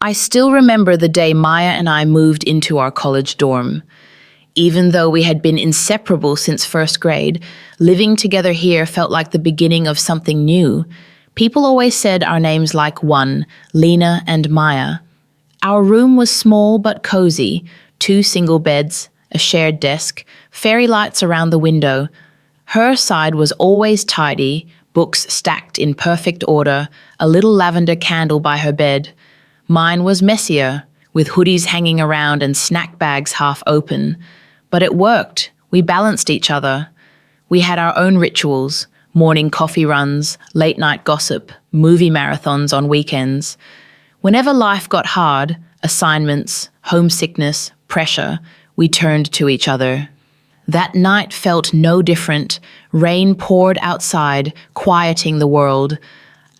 I still remember the day Maya and I moved into our college dorm. Even though we had been inseparable since first grade, living together here felt like the beginning of something new. People always said our names like one, Lena and Maya. Our room was small but cozy, 2 single beds, a shared desk, fairy lights around the window. Her side was always tidy, books stacked in perfect order, a little lavender candle by her bed. Mine was messier, with hoodies hanging around and snack bags half open. But it worked. We balanced each other. We had our own rituals, morning coffee runs, late night gossip, movie marathons on weekends. Whenever life got hard, assignments, homesickness, pressure, we turned to each other. That night felt no different. Rain poured outside, quieting the world.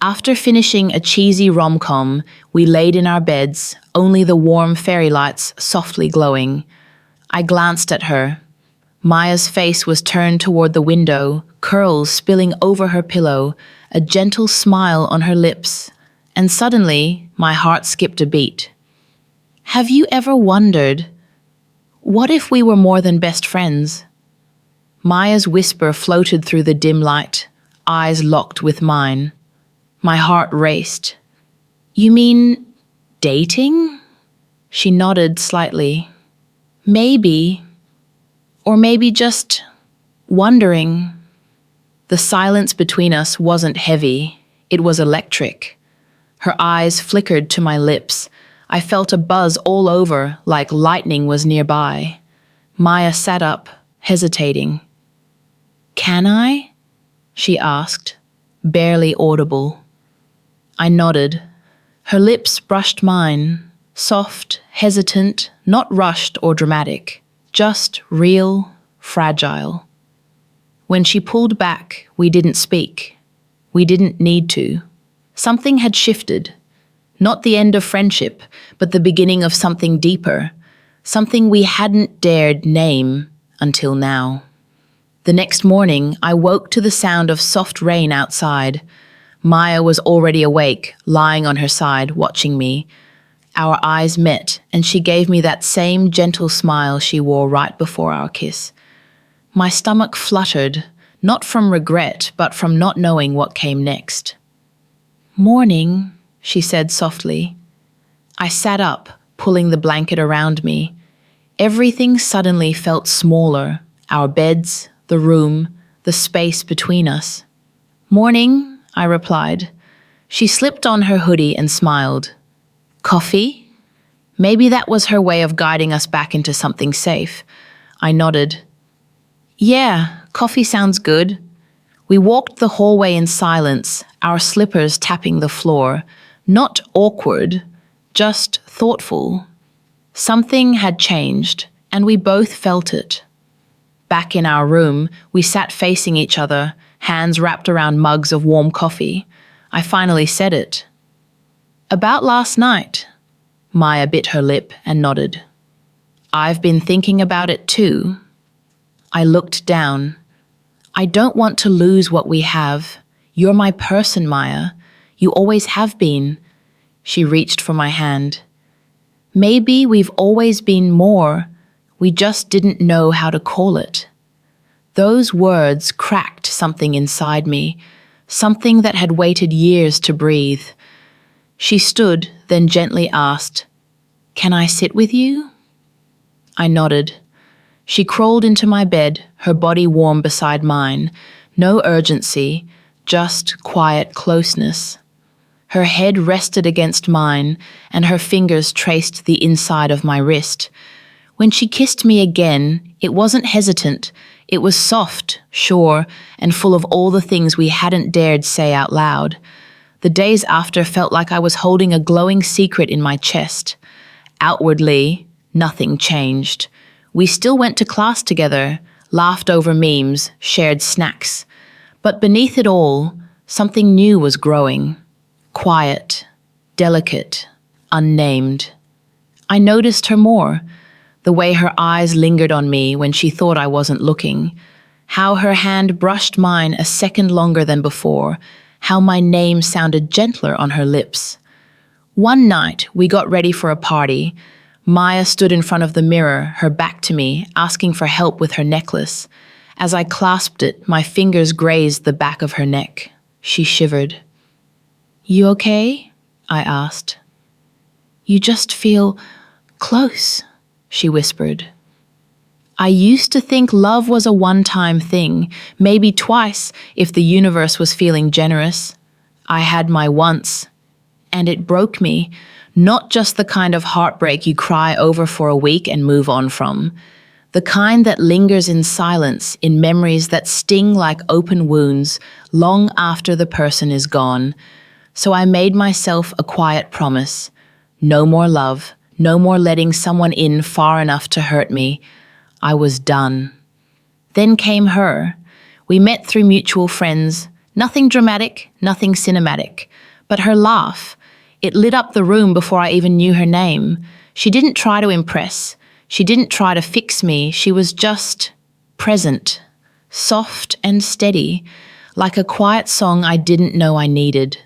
After finishing a cheesy rom-com, we laid in our beds, only the warm fairy lights softly glowing. I glanced at her. Maya's face was turned toward the window, curls spilling over her pillow, a gentle smile on her lips. And suddenly, my heart skipped a beat. Have you ever wondered, what if we were more than best friends? Maya's whisper floated through the dim light, eyes locked with mine. My heart raced. You mean dating? She nodded slightly. Maybe. Or maybe just wondering. The silence between us wasn't heavy. It was electric. Her eyes flickered to my lips. I felt a buzz all over, like lightning was nearby. Maya sat up, hesitating. Can I? She asked, barely audible. I nodded. Her lips brushed mine. Soft, hesitant, not rushed or dramatic, just real, fragile. When she pulled back, we didn't speak. We didn't need to. Something had shifted. Not the end of friendship, but the beginning of something deeper. Something we hadn't dared name until now. The next morning, I woke to the sound of soft rain outside. Maya was already awake, lying on her side, watching me. Our eyes met, and she gave me that same gentle smile she wore right before our kiss. My stomach fluttered, not from regret, but from not knowing what came next. Morning, she said softly. I sat up, pulling the blanket around me. Everything suddenly felt smaller, our beds, the room, the space between us. Morning, I replied. She slipped on her hoodie and smiled. Coffee? Maybe that was her way of guiding us back into something safe. I nodded. Yeah, coffee sounds good. We walked the hallway in silence, our slippers tapping the floor. Not awkward, just thoughtful. Something had changed, and we both felt it. Back in our room, we sat facing each other, hands wrapped around mugs of warm coffee. I finally said it. About last night. Maya bit her lip and nodded. I've been thinking about it too. I looked down. I don't want to lose what we have. You're my person, Maya. You always have been. She reached for my hand. Maybe we've always been more. We just didn't know how to call it. Those words cracked something inside me, something that had waited years to breathe. She stood, then gently asked, Can I sit with you? I nodded. She crawled into my bed, her body warm beside mine. No urgency, just quiet closeness. Her head rested against mine, and her fingers traced the inside of my wrist. When she kissed me again, it wasn't hesitant. It was soft, sure, and full of all the things we hadn't dared say out loud. The days after felt like I was holding a glowing secret in my chest. Outwardly, nothing changed. We still went to class together, laughed over memes, shared snacks. But beneath it all, something new was growing. Quiet, delicate, unnamed. I noticed her more, the way her eyes lingered on me when she thought I wasn't looking, how her hand brushed mine a second longer than before, how my name sounded gentler on her lips. One night, we got ready for a party. Maya stood in front of the mirror, her back to me, asking for help with her necklace. As I clasped it, my fingers grazed the back of her neck. She shivered. "You okay?" I asked. "You just feel close," she whispered. I used to think love was a one-time thing, maybe twice if the universe was feeling generous. I had my once, and it broke me, not just the kind of heartbreak you cry over for a week and move on from, the kind that lingers in silence, in memories that sting like open wounds long after the person is gone. So I made myself a quiet promise. No more love, no more letting someone in far enough to hurt me. I was done. Then came her. We met through mutual friends. Nothing dramatic, nothing cinematic. But her laugh, it lit up the room before I even knew her name. She didn't try to impress. She didn't try to fix me. She was just present, soft and steady, like a quiet song I didn't know I needed.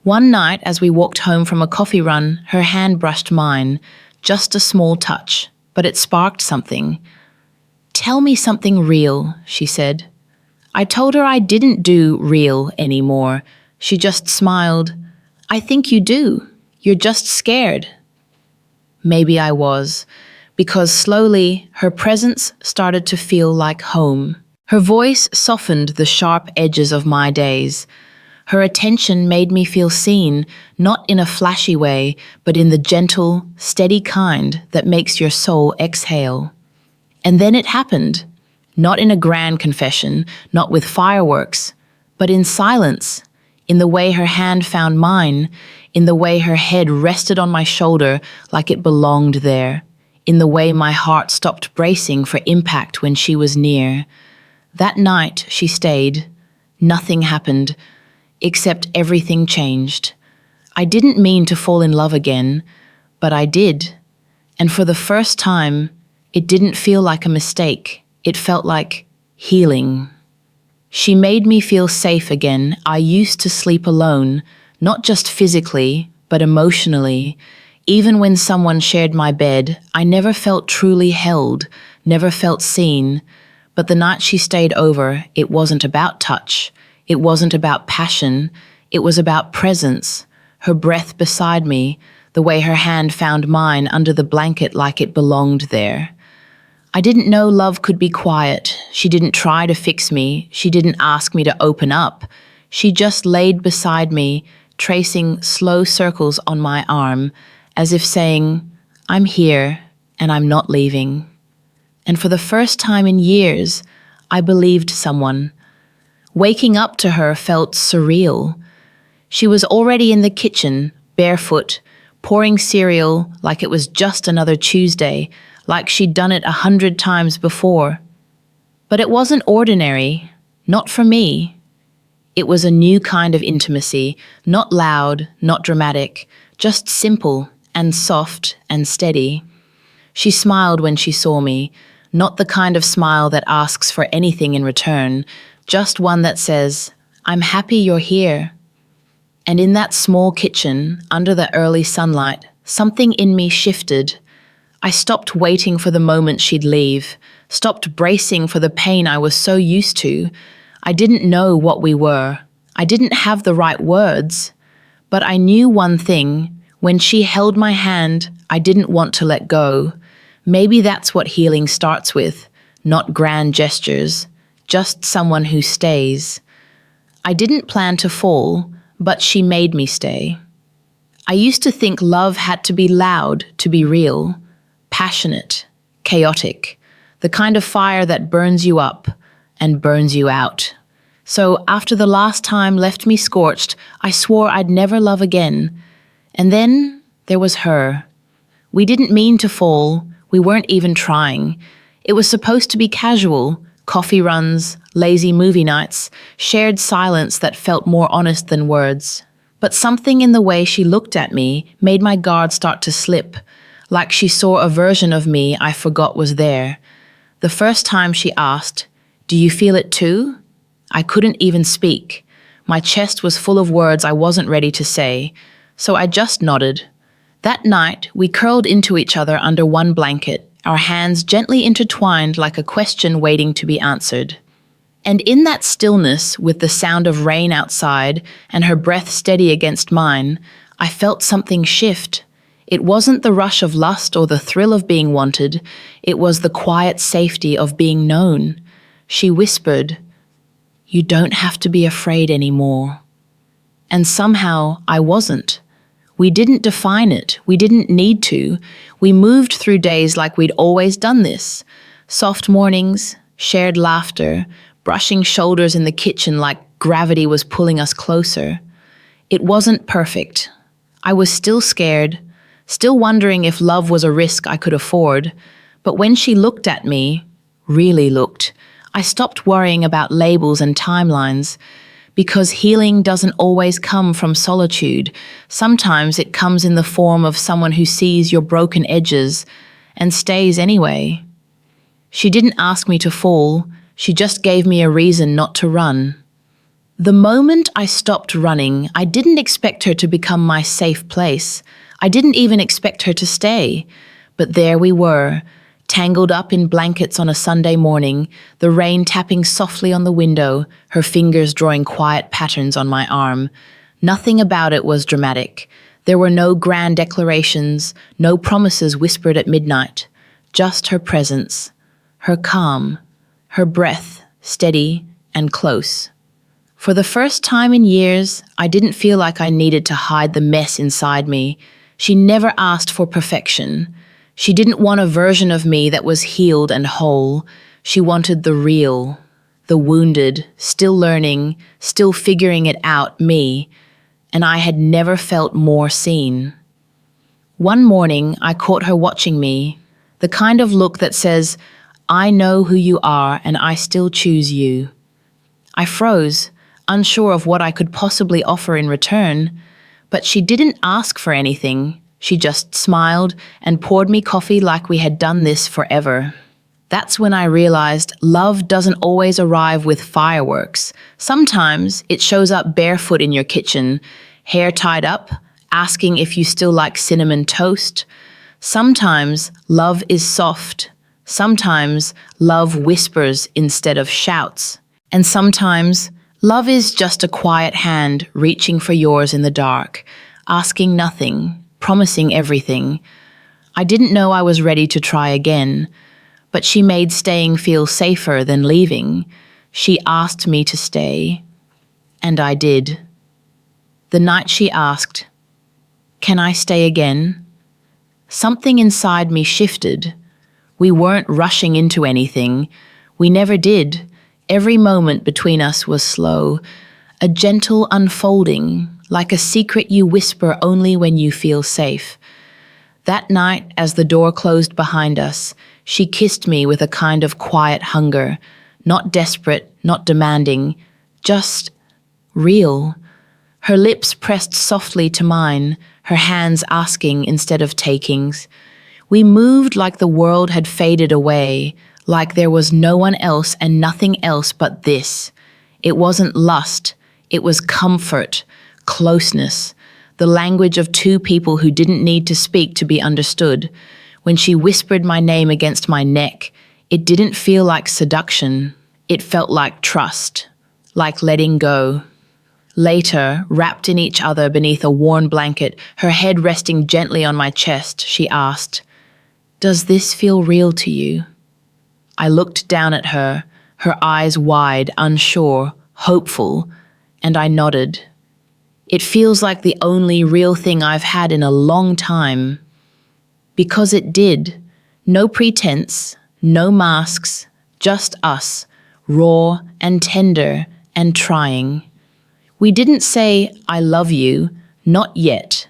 One night, as we walked home from a coffee run, her hand brushed mine. Just a small touch, but it sparked something. "Tell me something real," she said. I told her I didn't do real anymore. She just smiled. "I think you do. You're just scared." Maybe I was, because slowly her presence started to feel like home. Her voice softened the sharp edges of my days. Her attention made me feel seen, not in a flashy way, but in the gentle, steady kind that makes your soul exhale. And then it happened. Not in a grand confession, not with fireworks, but in silence, in the way her hand found mine, in the way her head rested on my shoulder like it belonged there, in the way my heart stopped bracing for impact when she was near. That night she stayed. Nothing happened, except everything changed. I didn't mean to fall in love again, but I did. And for the first time, it didn't feel like a mistake. It felt like healing. She made me feel safe again. I used to sleep alone, not just physically, but emotionally. Even when someone shared my bed, I never felt truly held, never felt seen. But the night she stayed over, it wasn't about touch. It wasn't about passion. It was about presence. Her breath beside me, the way her hand found mine under the blanket like it belonged there. I didn't know love could be quiet. She didn't try to fix me. She didn't ask me to open up. She just laid beside me, tracing slow circles on my arm, as if saying, "I'm here and I'm not leaving." And for the first time in years, I believed someone. Waking up to her felt surreal. She was already in the kitchen, barefoot, pouring cereal like it was just another Tuesday, like she'd done it 100 times before. But it wasn't ordinary, not for me. It was a new kind of intimacy, not loud, not dramatic, just simple and soft and steady. She smiled when she saw me, not the kind of smile that asks for anything in return, just one that says, "I'm happy you're here." And in that small kitchen, under the early sunlight, something in me shifted. I stopped waiting for the moment she'd leave, stopped bracing for the pain I was so used to. I didn't know what we were. I didn't have the right words. But I knew one thing. When she held my hand, I didn't want to let go. Maybe that's what healing starts with, not grand gestures, just someone who stays. I didn't plan to fall, but she made me stay. I used to think love had to be loud to be real. Passionate, chaotic, the kind of fire that burns you up and burns you out. So after the last time left me scorched, I swore I'd never love again. And then there was her. We didn't mean to fall. We weren't even trying. It was supposed to be casual, coffee runs, lazy movie nights, shared silence that felt more honest than words. But something in the way she looked at me made my guard start to slip, like she saw a version of me I forgot was there. The first time she asked, "Do you feel it too?" I couldn't even speak. My chest was full of words I wasn't ready to say, so I just nodded, That night, we curled into each other under one blanket, our hands gently intertwined like a question waiting to be answered. And in that stillness, with the sound of rain outside and her breath steady against mine, I felt something shift. It wasn't the rush of lust or the thrill of being wanted, it was the quiet safety of being known. She whispered, "You don't have to be afraid anymore." And somehow I wasn't. We didn't define it. We didn't need to. We moved through days like we'd always done this. Soft mornings, shared laughter, brushing shoulders in the kitchen like gravity was pulling us closer. It wasn't perfect. I was still scared, still wondering if love was a risk I could afford. But when she looked at me, really looked, I stopped worrying about labels and timelines. Because healing doesn't always come from solitude. Sometimes it comes in the form of someone who sees your broken edges and stays anyway. She didn't ask me to fall, she just gave me a reason not to run. The moment I stopped running, I didn't expect her to become my safe place. I didn't even expect her to stay. But there we were, tangled up in blankets on a Sunday morning, the rain tapping softly on the window, her fingers drawing quiet patterns on my arm. Nothing about it was dramatic. There were no grand declarations, no promises whispered at midnight. Just her presence, her calm, her breath, steady and close. For the first time in years, I didn't feel like I needed to hide the mess inside me. She never asked for perfection. She didn't want a version of me that was healed and whole. She wanted the real, the wounded, still learning, still figuring it out me, and I had never felt more seen. One morning, I caught her watching me, the kind of look that says, "I know who you are and I still choose you." I froze, unsure of what I could possibly offer in return, but she didn't ask for anything. She just smiled and poured me coffee like we had done this forever. That's when I realized love doesn't always arrive with fireworks. Sometimes it shows up barefoot in your kitchen, hair tied up, asking if you still like cinnamon toast. Sometimes love is soft. Sometimes love whispers instead of shouts. And sometimes love is just a quiet hand reaching for yours in the dark, asking nothing, promising everything. I didn't know I was ready to try again, but she made staying feel safer than leaving. She asked me to stay, and I did. The night she asked, "Can I stay again?" something inside me shifted. We weren't rushing into anything. We never did. Every moment between us was slow, a gentle unfolding, like a secret you whisper only when you feel safe. That night, as the door closed behind us, she kissed me with a kind of quiet hunger, not desperate, not demanding, just real. Her lips pressed softly to mine, her hands asking instead of takings. We moved like the world had faded away, like there was no one else and nothing else but this. It wasn't lust, it was comfort, closeness, the language of two people who didn't need to speak to be understood. When she whispered my name against my neck, it didn't feel like seduction. It felt like trust, like letting go. Later, wrapped in each other beneath a worn blanket, her head resting gently on my chest, she asked, "Does this feel real to you?" I looked down at her, her eyes wide, unsure, hopeful, and I nodded. It feels like the only real thing I've had in a long time. Because it did. No pretense, no masks, just us, raw and tender and trying. We didn't say, "I love you," not yet.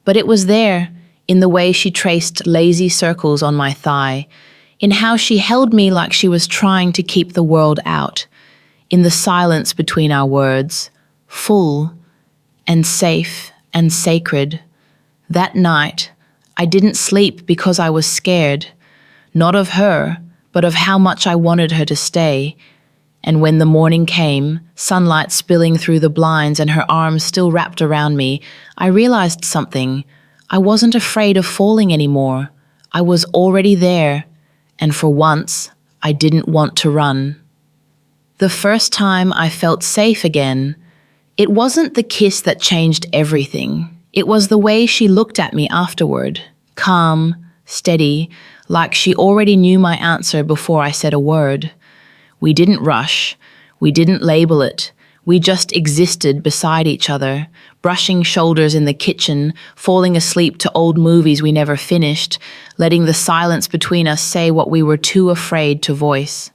But it was there, in the way she traced lazy circles on my thigh, in how she held me like she was trying to keep the world out, in the silence between our words, full and safe and sacred. That night, I didn't sleep because I was scared, not of her, but of how much I wanted her to stay. And when the morning came, sunlight spilling through the blinds and her arms still wrapped around me, I realized something. I wasn't afraid of falling anymore. I was already there, and for once, I didn't want to run. The first time I felt safe again, it wasn't the kiss that changed everything. It was the way she looked at me afterward, calm, steady, like she already knew my answer before I said a word. We didn't rush. We didn't label it. We just existed beside each other, brushing shoulders in the kitchen, falling asleep to old movies we never finished, letting the silence between us say what we were too afraid to voice.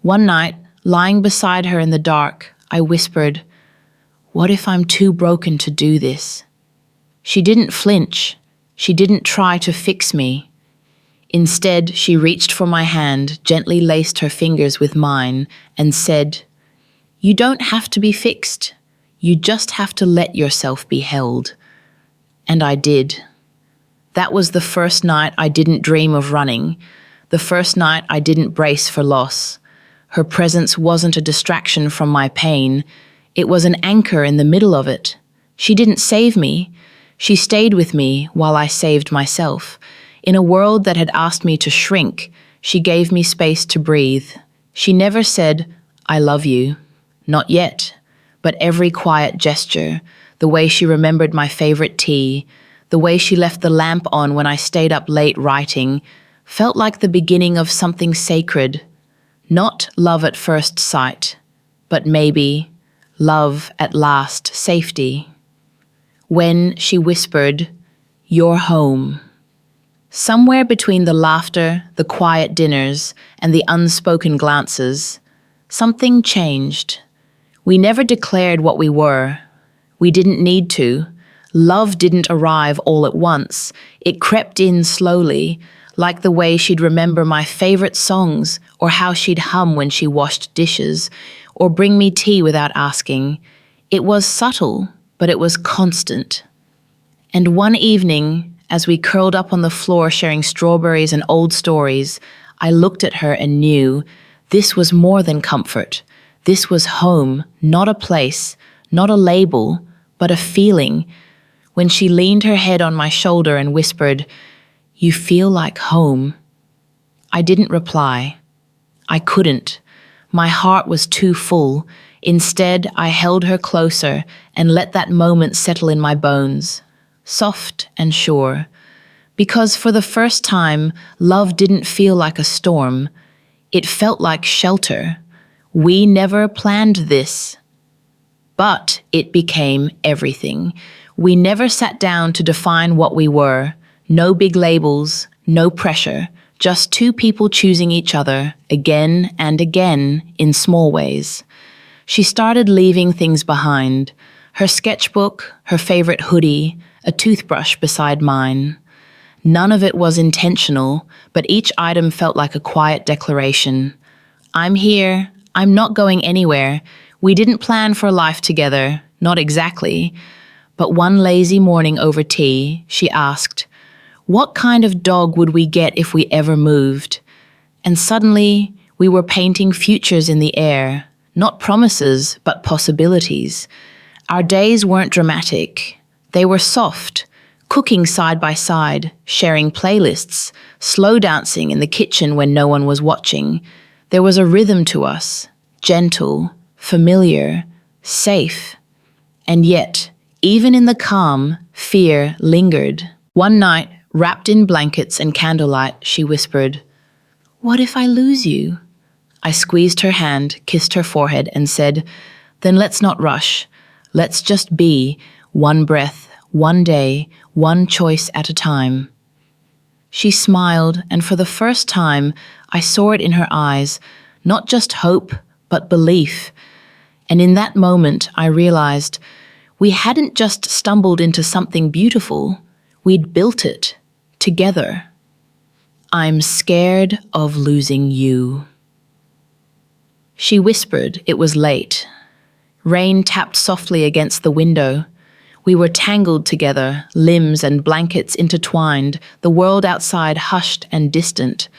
One night, lying beside her in the dark, I whispered, "What if I'm too broken to do this?" She didn't flinch. She didn't try to fix me. Instead, she reached for my hand, gently laced her fingers with mine, and said, "You don't have to be fixed. You just have to let yourself be held." And I did. That was the first night I didn't dream of running, the first night I didn't brace for loss. Her presence wasn't a distraction from my pain. It was an anchor in the middle of it. She didn't save me. She stayed with me while I saved myself. In a world that had asked me to shrink, she gave me space to breathe. She never said, "I love you." Not yet. But every quiet gesture, the way she remembered my favorite tea, the way she left the lamp on when I stayed up late writing, felt like the beginning of something sacred. Not love at first sight, but maybe love at last safety. When she whispered, "You're home." Somewhere between the laughter, the quiet dinners, and the unspoken glances, something changed. We never declared what we were. We didn't need to. Love didn't arrive all at once. It crept in slowly, like the way she'd remember my favorite songs, or how she'd hum when she washed dishes, or bring me tea without asking. It was subtle, but it was constant. And one evening, as we curled up on the floor sharing strawberries and old stories, I looked at her and knew this was more than comfort. This was home, not a place, not a label, but a feeling. When she leaned her head on my shoulder and whispered, "You feel like home," I didn't reply. I couldn't. My heart was too full. Instead, I held her closer and let that moment settle in my bones, soft and sure. Because for the first time, love didn't feel like a storm. It felt like shelter. We never planned this. But it became everything. We never sat down to define what we were. No big labels, no pressure, just two people choosing each other again and again in small ways. She started leaving things behind. Her sketchbook, her favorite hoodie, a toothbrush beside mine. None of it was intentional, but each item felt like a quiet declaration. I'm here. I'm not going anywhere. We didn't plan for life together, not exactly. But one lazy morning over tea, she asked, "What kind of dog would we get if we ever moved?" And suddenly, we were painting futures in the air, not promises, but possibilities. Our days weren't dramatic. They were soft, cooking side by side, sharing playlists, slow dancing in the kitchen when no one was watching. There was a rhythm to us, gentle, familiar, safe. And yet, even in the calm, fear lingered. One night, wrapped in blankets and candlelight, she whispered, "What if I lose you?" I squeezed her hand, kissed her forehead, and said, "Then let's not rush. Let's just be, one breath, one day, one choice at a time." She smiled, and for the first time, I saw it in her eyes, not just hope, but belief. And in that moment, I realized we hadn't just stumbled into something beautiful, we'd built it, together. "I'm scared of losing you." She whispered. It was late. Rain tapped softly against the window. We were tangled together, limbs and blankets intertwined, the world outside hushed and distant.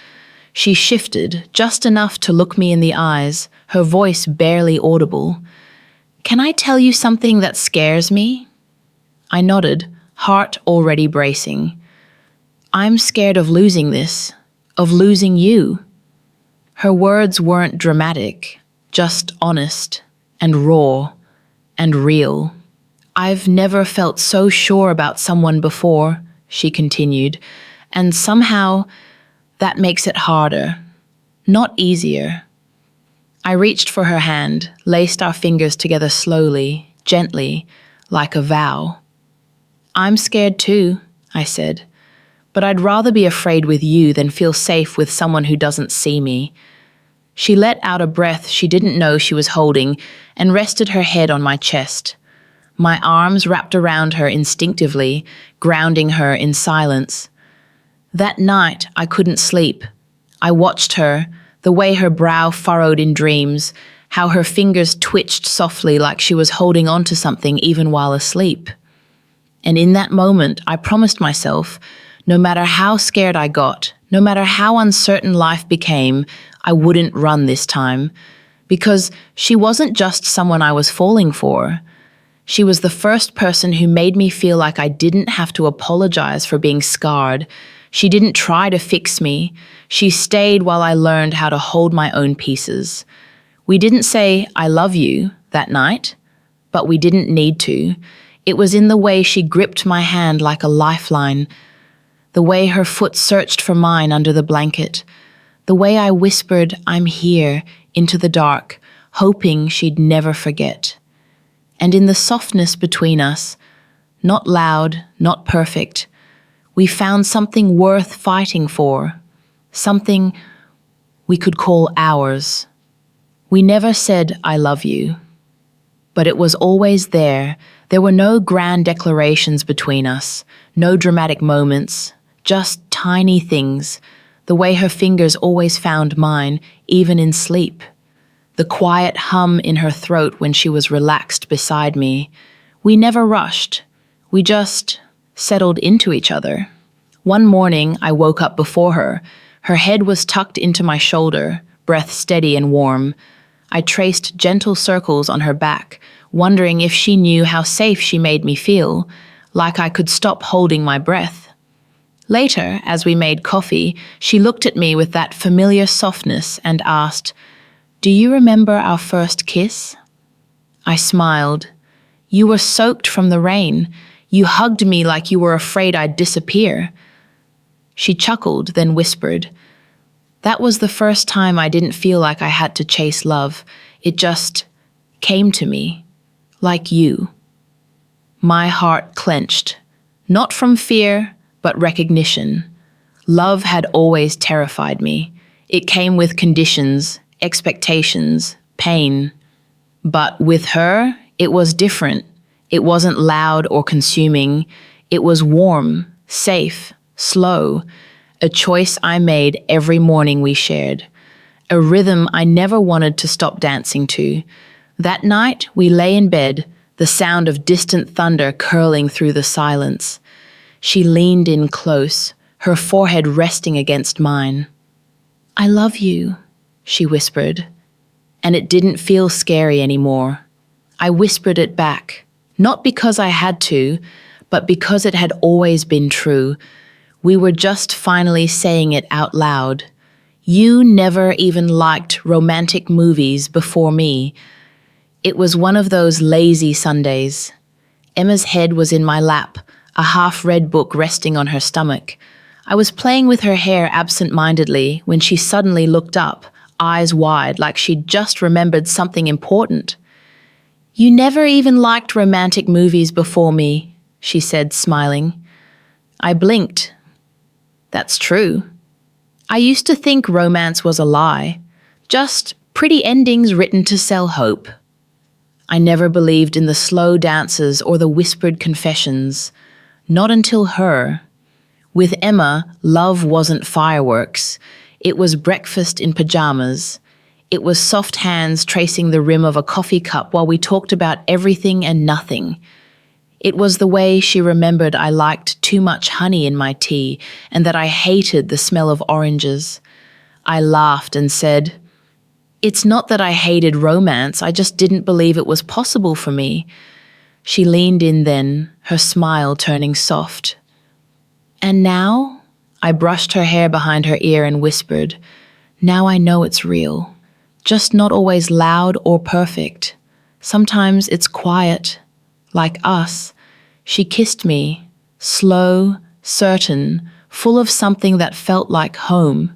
She shifted, just enough to look me in the eyes, her voice barely audible. "Can I tell you something that scares me?" I nodded, heart already bracing. I'm scared of losing this, of losing you. Her words weren't dramatic, just honest and raw and real. I've never felt so sure about someone before, she continued, and somehow that makes it harder, not easier. I reached for her hand, laced our fingers together slowly, gently, like a vow. I'm scared too, I said, but I'd rather be afraid with you than feel safe with someone who doesn't see me. She let out a breath she didn't know she was holding and rested her head on my chest. My arms wrapped around her instinctively, grounding her in silence. That night, I couldn't sleep. I watched her, the way her brow furrowed in dreams, how her fingers twitched softly like she was holding on to something even while asleep. And in that moment, I promised myself, no matter how scared I got, no matter how uncertain life became, I wouldn't run this time. Because she wasn't just someone I was falling for. She was the first person who made me feel like I didn't have to apologize for being scarred. She didn't try to fix me. She stayed while I learned how to hold my own pieces. We didn't say, I love you, that night, but we didn't need to. It was in the way she gripped my hand like a lifeline, the way her foot searched for mine under the blanket, the way I whispered, I'm here, into the dark, hoping she'd never forget. And in the softness between us, not loud, not perfect, we found something worth fighting for, something we could call ours. We never said, I love you. But it was always there. There were no grand declarations between us, no dramatic moments, just tiny things, the way her fingers always found mine, even in sleep. The quiet hum in her throat when she was relaxed beside me. We never rushed. We just settled into each other. One morning, I woke up before her. Her head was tucked into my shoulder, breath steady and warm. I traced gentle circles on her back, wondering if she knew how safe she made me feel, like I could stop holding my breath. Later, as we made coffee, she looked at me with that familiar softness and asked, Do you remember our first kiss? I smiled. You were soaked from the rain. You hugged me like you were afraid I'd disappear. She chuckled, then whispered, That was the first time I didn't feel like I had to chase love. It just came to me, like you. My heart clenched, not from fear, but recognition. Love had always terrified me. It came with conditions, expectations, pain. But with her, it was different. It wasn't loud or consuming. It was warm, safe, slow, a choice I made every morning we shared, a rhythm I never wanted to stop dancing to. That night, we lay in bed, the sound of distant thunder curling through the silence. She leaned in close, her forehead resting against mine. I love you, she whispered, and it didn't feel scary anymore. I whispered it back, not because I had to, but because it had always been true. We were just finally saying it out loud. You never even liked romantic movies before me. It was one of those lazy Sundays. Emma's head was in my lap, a half-read book resting on her stomach. I was playing with her hair absent-mindedly when she suddenly looked up, eyes wide, like she'd just remembered something important. You never even liked romantic movies before me, she said, smiling. I blinked. That's true. I used to think romance was a lie, just pretty endings written to sell hope. I never believed in the slow dances or the whispered confessions. Not until her. With Emma, love wasn't fireworks. It was breakfast in pajamas. It was soft hands tracing the rim of a coffee cup while we talked about everything and nothing. It was the way she remembered I liked too much honey in my tea and that I hated the smell of oranges. I laughed and said, It's not that I hated romance, I just didn't believe it was possible for me. She leaned in then, her smile turning soft. And now? I brushed her hair behind her ear and whispered, now I know it's real. Just not always loud or perfect. Sometimes it's quiet, like us. She kissed me, slow, certain, full of something that felt like home.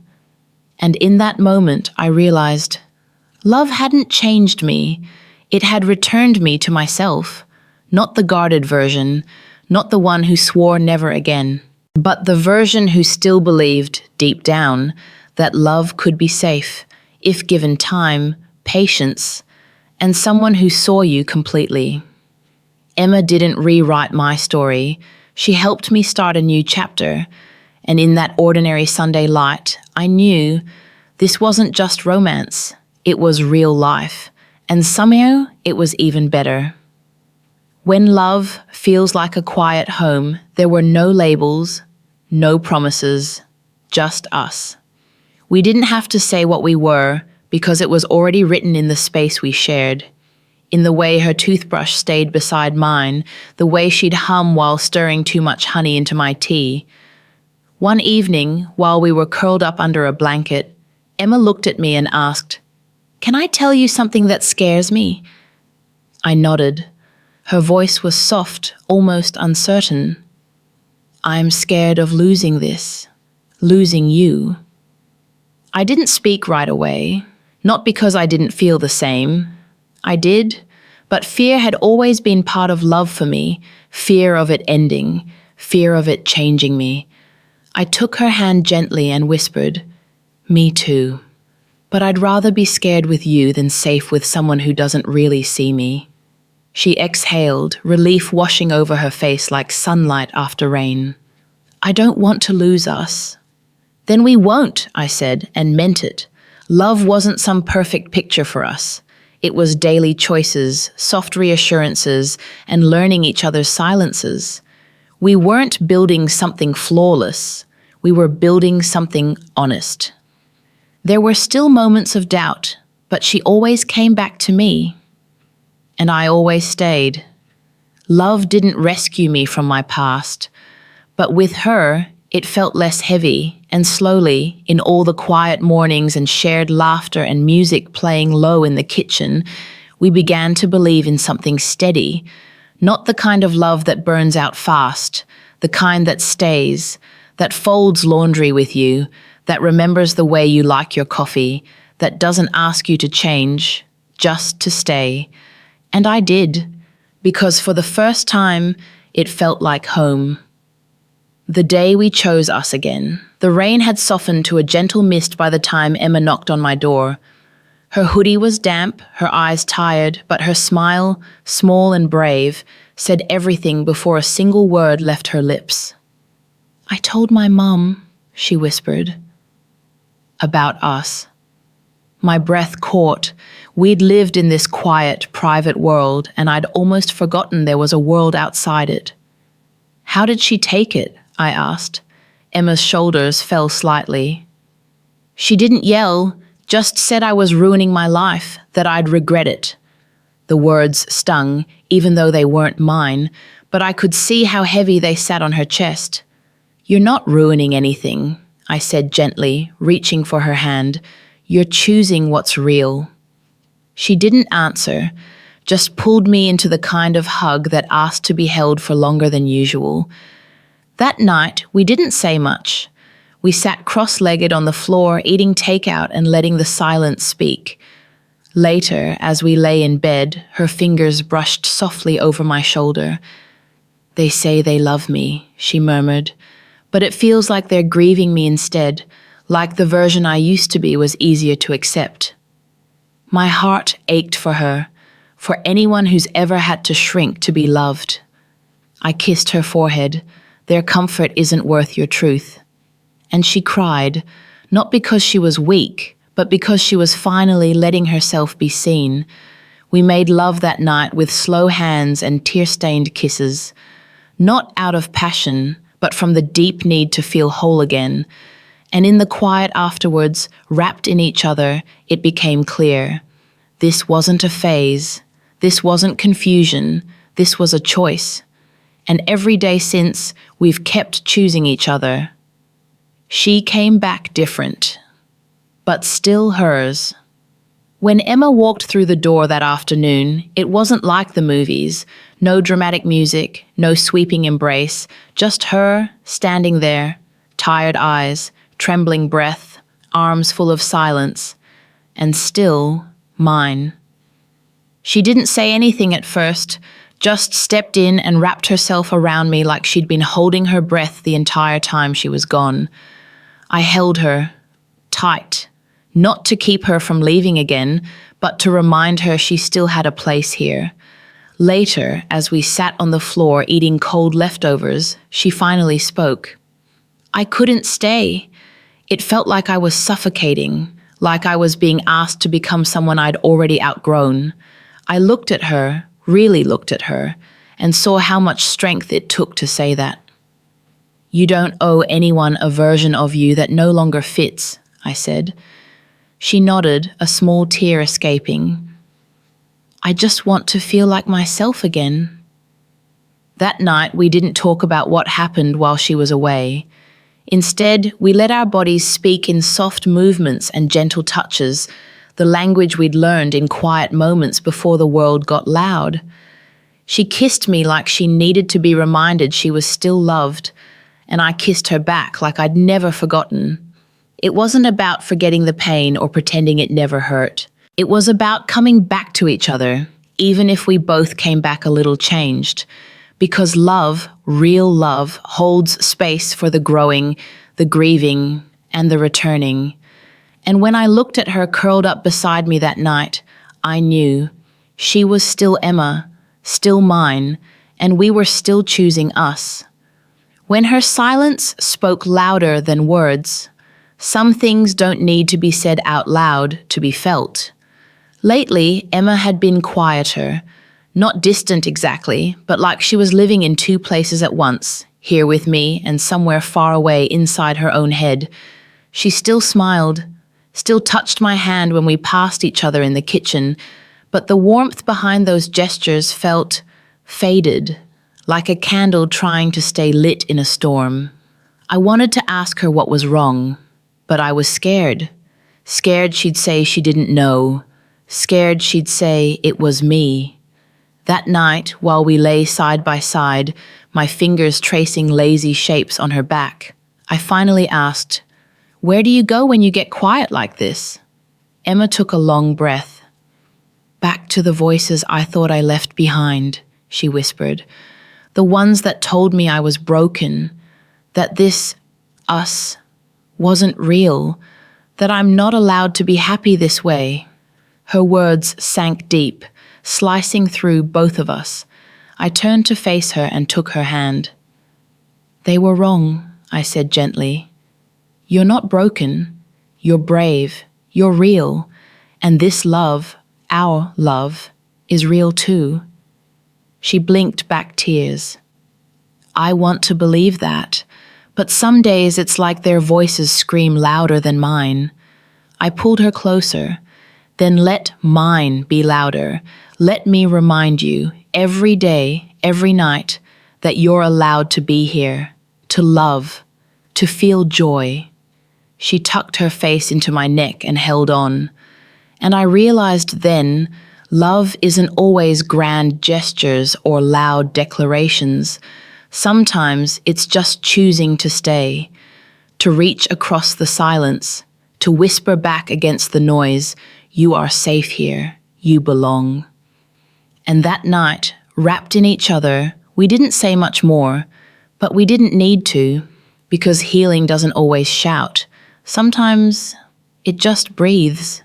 And in that moment, I realized, love hadn't changed me. It had returned me to myself. Not the guarded version, not the one who swore never again, but the version who still believed, deep down, that love could be safe, if given time, patience, and someone who saw you completely. Emma didn't rewrite my story. She helped me start a new chapter, and in that ordinary Sunday light, I knew this wasn't just romance, it was real life, and somehow it was even better. When love feels like a quiet home, there were no labels, no promises, just us. We didn't have to say what we were because it was already written in the space we shared. In the way her toothbrush stayed beside mine, the way she'd hum while stirring too much honey into my tea. One evening, while we were curled up under a blanket, Emma looked at me and asked, "Can I tell you something that scares me?" I nodded. Her voice was soft, almost uncertain. "I'm scared of losing this, losing you." I didn't speak right away, not because I didn't feel the same. I did, but fear had always been part of love for me, fear of it ending, fear of it changing me. I took her hand gently and whispered, "Me too, but I'd rather be scared with you than safe with someone who doesn't really see me." She exhaled, relief washing over her face like sunlight after rain. "I don't want to lose us." "Then we won't," I said, and meant it. Love wasn't some perfect picture for us. It was daily choices, soft reassurances, and learning each other's silences. We weren't building something flawless. We were building something honest. There were still moments of doubt, but she always came back to me. And I always stayed. Love didn't rescue me from my past, but with her, it felt less heavy, and slowly, in all the quiet mornings and shared laughter and music playing low in the kitchen, we began to believe in something steady, not the kind of love that burns out fast, the kind that stays, that folds laundry with you, that remembers the way you like your coffee, that doesn't ask you to change, just to stay. And I did, because for the first time, it felt like home. The day we chose us again, the rain had softened to a gentle mist by the time Emma knocked on my door. Her hoodie was damp, her eyes tired, but her smile, small and brave, said everything before a single word left her lips. "I told my mum," she whispered. About us. My breath caught. We'd lived in this quiet, private world, and I'd almost forgotten there was a world outside it. "How did she take it?" I asked. Emma's shoulders fell slightly. "She didn't yell, just said I was ruining my life, that I'd regret it." The words stung, even though they weren't mine, but I could see how heavy they sat on her chest. "You're not ruining anything," I said gently, reaching for her hand. "You're choosing what's real." She didn't answer, just pulled me into the kind of hug that asked to be held for longer than usual. That night, we didn't say much. We sat cross-legged on the floor, eating takeout and letting the silence speak. Later, as we lay in bed, her fingers brushed softly over my shoulder. "They say they love me," she murmured, "but it feels like they're grieving me instead, like the version I used to be was easier to accept." My heart ached for her, for anyone who's ever had to shrink to be loved. I kissed her forehead. "Their comfort isn't worth your truth." And she cried, not because she was weak, but because she was finally letting herself be seen. We made love that night with slow hands and tear-stained kisses, not out of passion, but from the deep need to feel whole again. And in the quiet afterwards, wrapped in each other, it became clear. This wasn't a phase. This wasn't confusion. This was a choice. And every day since, we've kept choosing each other. She came back different, but still hers. When Emma walked through the door that afternoon, it wasn't like the movies. No dramatic music, no sweeping embrace, just her standing there, tired eyes, trembling breath, arms full of silence, and still mine. She didn't say anything at first, just stepped in and wrapped herself around me like she'd been holding her breath the entire time she was gone. I held her, tight, not to keep her from leaving again, but to remind her she still had a place here. Later, as we sat on the floor eating cold leftovers, she finally spoke. I couldn't stay. It felt like I was suffocating, like I was being asked to become someone I'd already outgrown. I looked at her, really looked at her, and saw how much strength it took to say that. You don't owe anyone a version of you that no longer fits, I said. She nodded, a small tear escaping. I just want to feel like myself again. That night, we didn't talk about what happened while she was away. Instead, we let our bodies speak in soft movements and gentle touches, the language we'd learned in quiet moments before the world got loud. She kissed me like she needed to be reminded she was still loved, and I kissed her back like I'd never forgotten. It wasn't about forgetting the pain or pretending it never hurt. It was about coming back to each other, even if we both came back a little changed. Because love, real love, holds space for the growing, the grieving, and the returning. And when I looked at her curled up beside me that night, I knew she was still Emma, still mine, and we were still choosing us. When her silence spoke louder than words, some things don't need to be said out loud to be felt. Lately, Emma had been quieter, not distant exactly, but like she was living in two places at once, here with me and somewhere far away inside her own head. She still smiled, still touched my hand when we passed each other in the kitchen, but the warmth behind those gestures felt faded, like a candle trying to stay lit in a storm. I wanted to ask her what was wrong, but I was scared. Scared she'd say she didn't know. Scared she'd say it was me. That night, while we lay side by side, my fingers tracing lazy shapes on her back, I finally asked, "Where do you go when you get quiet like this?" Emma took a long breath. "Back to the voices I thought I left behind," she whispered. "The ones that told me I was broken, that this, us, wasn't real, that I'm not allowed to be happy this way." Her words sank deep, slicing through both of us. I turned to face her and took her hand. "They were wrong," I said gently. "You're not broken. You're brave. You're real. And this love, our love, is real too." She blinked back tears. "I want to believe that. But some days it's like their voices scream louder than mine." I pulled her closer. "Then let mine be louder. Let me remind you, every day, every night, that you're allowed to be here, to love, to feel joy." She tucked her face into my neck and held on. And I realized then, love isn't always grand gestures or loud declarations. Sometimes it's just choosing to stay, to reach across the silence, to whisper back against the noise, "You are safe here, you belong." And that night, wrapped in each other, we didn't say much more, but we didn't need to, because healing doesn't always shout. Sometimes it just breathes.